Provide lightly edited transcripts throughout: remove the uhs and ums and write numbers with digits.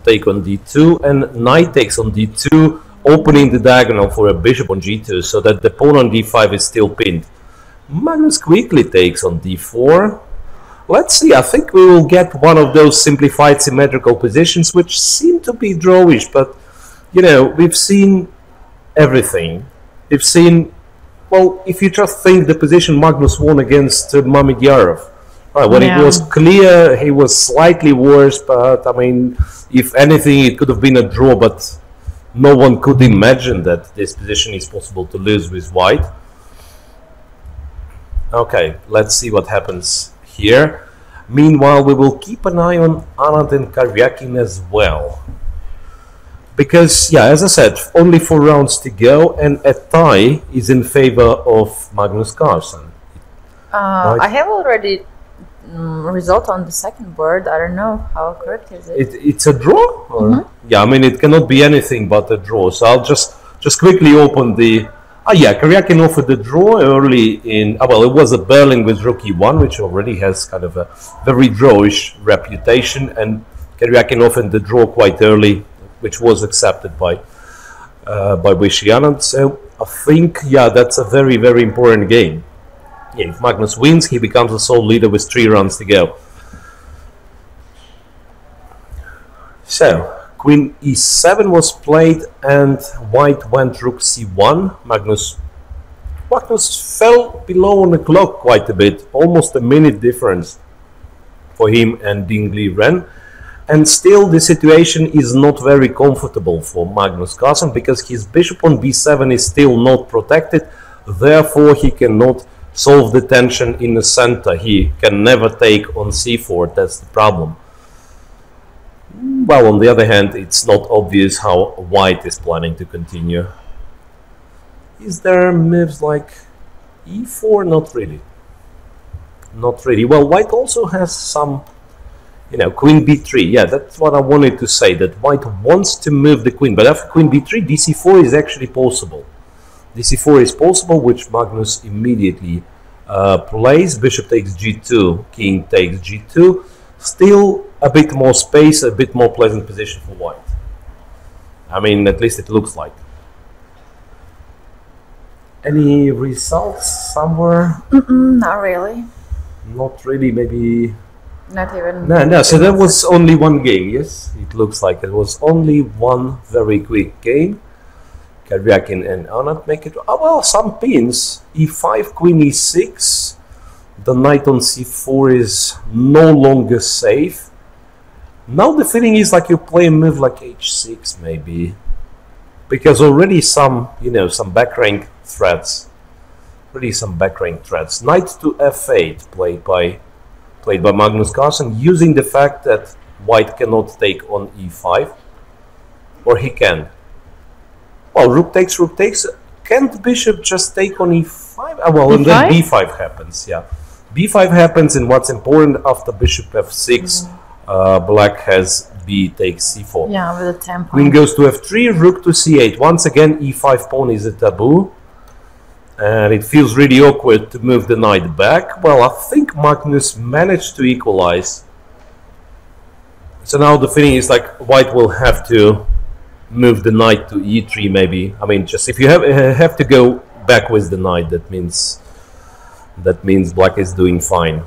take on d2, and knight takes on d2, opening the diagonal for a bishop on g2, so that the pawn on d5 is still pinned. Magnus quickly takes on d4. Let's see, I think we will get one of those simplified symmetrical positions which seem to be drawish, but you know, we've seen everything. We've seen, well, if you just think the position Magnus won against Mamedyarov, right, when it was clear he was slightly worse, but I mean, if anything, it could have been a draw, but no one could imagine that this position is possible to lose with white. Okay, let's see what happens here. Meanwhile, we will keep an eye on Anand and Karyakin as well. Because, yeah, as I said, only 4 rounds to go, and a tie is in favor of Magnus Carlsen. Right? I have already result on the second board. I don't know how correct is it. It's a draw? Or? Yeah, I mean, it cannot be anything but a draw. So I'll just quickly open the... yeah, Karyakin offered the draw early in... well, it was a Berlin with rook e1, which already has kind of a very drawish reputation, and Karyakin offered the draw quite early, which was accepted by Vishy Anand. So I think, yeah, that's a very, very important game. Yeah, if Magnus wins, he becomes the sole leader with 3 rounds to go. So, Queen e7 was played, and white went rook c1. Magnus fell below on the clock quite a bit, almost a minute difference for him and Liren. And still the situation is not very comfortable for Magnus Carlsen, because his bishop on b7 is still not protected, therefore he cannot solve the tension in the center. He can never take on c4, that's the problem. Well, on the other hand, it's not obvious how white is planning to continue. Is there moves like e4? Not really. Not really. Well, white also has some, you know, queen b3. Yeah, that's what I wanted to say, that white wants to move the queen, but after queen b3, dc4 is actually possible. dc4 is possible, which Magnus immediately plays. Bishop takes g2, king takes g2. Still a bit more space, a bit more pleasant position for white. I mean, at least it looks like. Any results somewhere? Not really. Not really, maybe... Not even... No, so that was only one game, yes? It looks like it was only one very quick game. Karyakin and Anand make it... Oh, well, some pins. e5, queen e6. The knight on c4 is no longer safe. Now the feeling is like you play a move like h6, maybe. Because already some, you know, some back rank threats. Really some back rank threats. Knight to f8 played by Magnus Carlsen, using the fact that white cannot take on e5. Or he can. Well, rook takes, rook takes. Can't bishop just take on e5? Well, b5? And then b5 happens, yeah. b5 happens, and what's important, after bishop f6, black has b takes c4. Yeah, with a tempo. Queen goes to f3, rook to c8. Once again, e5 pawn is a taboo. And it feels really awkward to move the knight back. Well, I think Magnus managed to equalize. So now the feeling is like white will have to move the knight to e3 maybe. I mean, just if you have to go back with the knight, that means black is doing fine.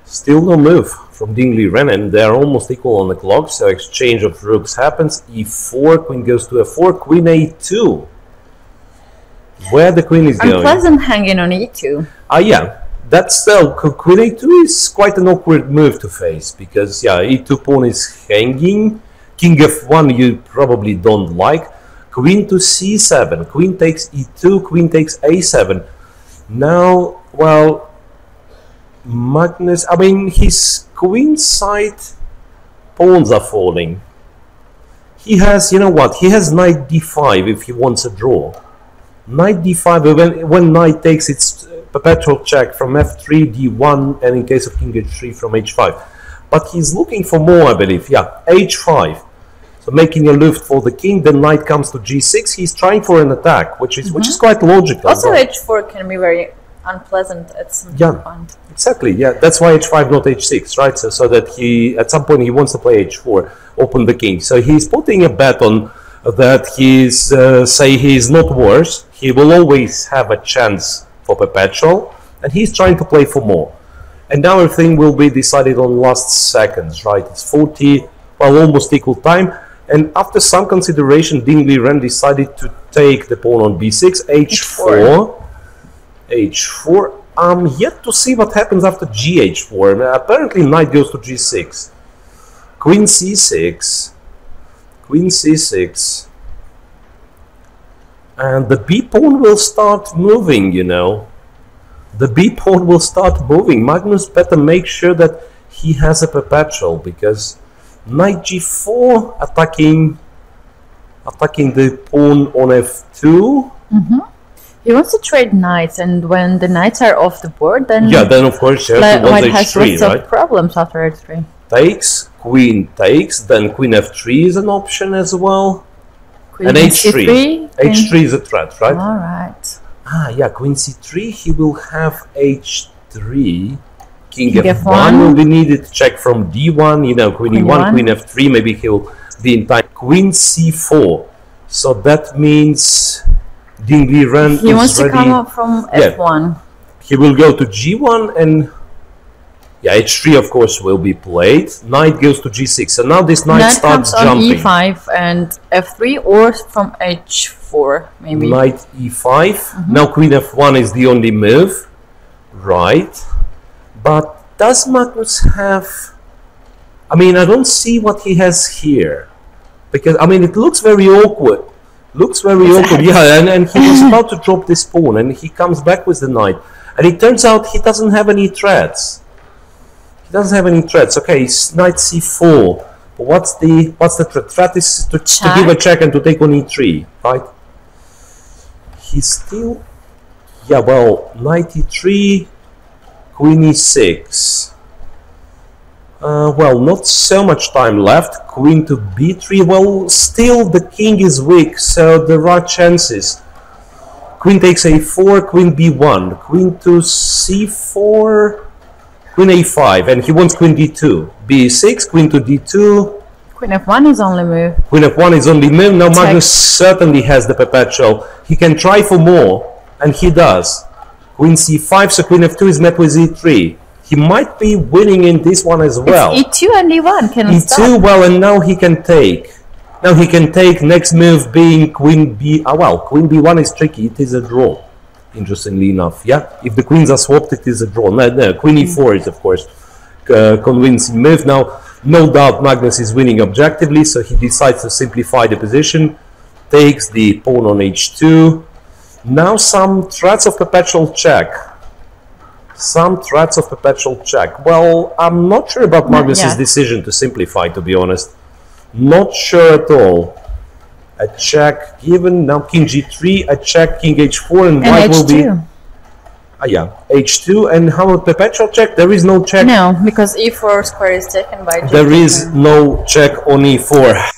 Still no move from Liren, and they are almost equal on the clock, so exchange of rooks happens. e4, queen goes to f4, queen a2. Where the queen is going. Unpleasant hanging on e2. Yeah, that's queen a2 is quite an awkward move to face, because yeah, e2 pawn is hanging. King f1 you probably don't like. Queen to c7, queen takes e2, queen takes a7. Now, well, Magnus, I mean, his queen side pawns are falling. He has, you know what, he has knight d5 if he wants a draw. Knight d5, when knight takes, its perpetual check from f3, d1, and in case of king h3 from h5. But he's looking for more, I believe, yeah, h5. So making a lift for the king, then knight comes to g6, he's trying for an attack, which is quite logical. Also h4 can be very unpleasant at some point. Exactly. Yeah, that's why h5 not h6, right? So that he at some point he wants to play h4, open the king. So he's putting a bet on that he's say he's not worse. He will always have a chance for perpetual, and he's trying to play for more. And now everything will be decided on last seconds, right? It's 40, well, almost equal time. And after some consideration, Liren decided to take the pawn on b6, h4, h4. I'm yet to see what happens after gh4. Apparently, knight goes to g6, queen c6, queen c6, and the b pawn will start moving. You know, the b pawn will start moving. Magnus better make sure that he has a perpetual, because knight g4 attacking the pawn on f2. He wants to trade knights, and when the knights are off the board, then then of course white has h3, lots of problems after h3. Takes, queen takes, then queen f3 is an option as well. Queen and h3. h3 is a threat, right? All right. Yeah, queen c3. He will have h3. King F1 f1 will be needed. Check from d1. You know, queen e1, queen f3. Maybe he'll be in time. Queen c4. So that means Liren he wants ready. To come up from f1. He will go to g1 and h3 of course will be played. Knight goes to g6. So now this knight starts jumping. On e5 and f3 or from h4 maybe. Knight e5. Now queen f1 is the only move, right? But does Magnus have? I mean, I don't see what he has here, because I mean it looks very awkward. Looks very awkward. Yeah, and he was about to drop this pawn, and he comes back with the knight, and it turns out he doesn't have any threats. He doesn't have any threats. Okay, it's knight c4. But what's the threat? Threat is to give a check and to take on e3, right? He's still, well, knight e3, queen e6. Well, not so much time left. Queen to b3. Well, still the king is weak, so there are chances. Queen takes a4, queen b1, queen to c4, queen a5, and he wants queen d2. b6, queen to d2. Queen f1 is only move. Queen f1 is only move. Now Magnus certainly has the perpetual. He can try for more, and he does. Queen c5, so queen f2 is met with e3. He might be winning in this one as well. It's e2 and e1 can stop. E2, well, and now he can take. Now he can take. Next move being queen b. Queen b1 is tricky. It is a draw. Interestingly enough, if the queens are swapped, it is a draw. No, queen e4 is of course convincing move. Now, no doubt Magnus is winning objectively, so he decides to simplify the position. Takes the pawn on h2. Now some threats of perpetual check. Well, I'm not sure about Magnus's decision to simplify, to be honest. Not sure at all. A check given. Now king g3, a check, king h4, and white will be... h2. And how about perpetual check? There is no check. No, because e4 square is taken by g2. There is no check on e4.